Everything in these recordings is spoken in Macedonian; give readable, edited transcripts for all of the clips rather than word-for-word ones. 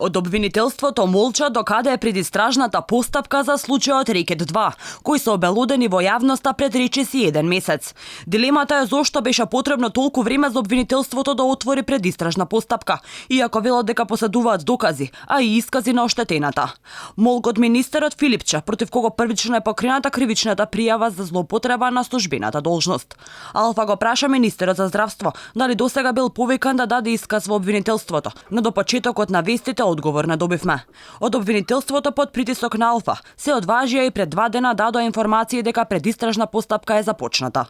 Од обвинителството молча докаде е предистражната постапка за случајот Рекет 2, кои се обелодени во јавноста пред речиси 1 месец. Дилемата е зошто беше потребно толку време за обвинителството да отвори предистражна постапка, иако велат дека поседуваат докази, а и искази на оштетената. Молкот министерот Филипче, против кого првично е покрената кривичната пријава за злоупотреба на службената должност. Алфа го праша министерот за здравство дали досега бил повикан да даде исказ во обвинителството, но до почетокот на вестите одговор не добивме. Од обвинителството под притисок на Алфа се одважија и пред 2 дена дадоа информации дека предистражна постапка е започната.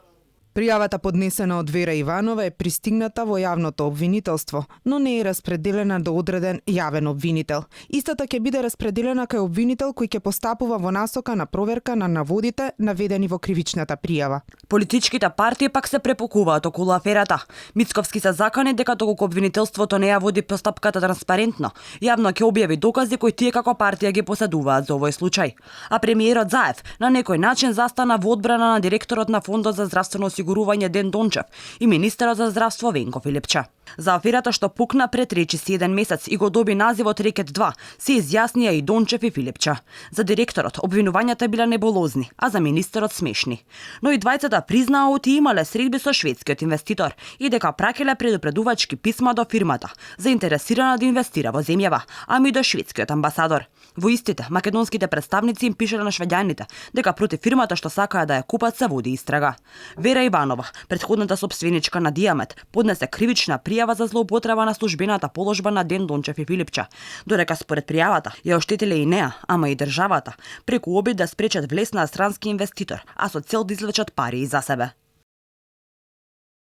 Пријавата поднесена од Вера Иванова е пристигната во јавното обвинителство, но не е распределена до одреден јавен обвинител. Истата ќе биде распределена кај обвинител кој ќе постапува во насока на проверка на наводите наведени во кривичната пријава. Политичките партии пак се препокуваат околу аферата. Мицковски се закани дека доколку обвинителството не ја води постапката транспарентно, јавно ќе објави докази кои тие како партија ги поседуваат за овој случај. А премиерот Заев на некој начин застана во одбрана на директорот на Фондот за здравствено осигурување Ден Дончев и министерот за здравство Венко Филипче. За аферата што пукна пред речиси 1 месец и го доби називот Рекет 2, се изјаснија и Дончев и Филипче. За директорот обвинувањата биле неболозни, а за министерот смешни. Но и двајцата признаа оти имале средби со шведскиот инвеститор и дека пракеле предупредувачки писма до фирмата, заинтересирана да инвестира во земјава, ами и до шведскиот амбасадор. Во истите, македонските представници им пишале на швеѓаните дека против фирмата што сакаа да ја купат се води истрага. Вера Иванова, претходната собственичка на Диамет, поднесе кривична пријава за злоупотреба на службената положба на Ден Дончев и Филипче, додека според пријавата ја оштетиле и неа, ама и државата, преку обид да спречат влез на странски инвеститор, а со цел да извлечат пари и за себе.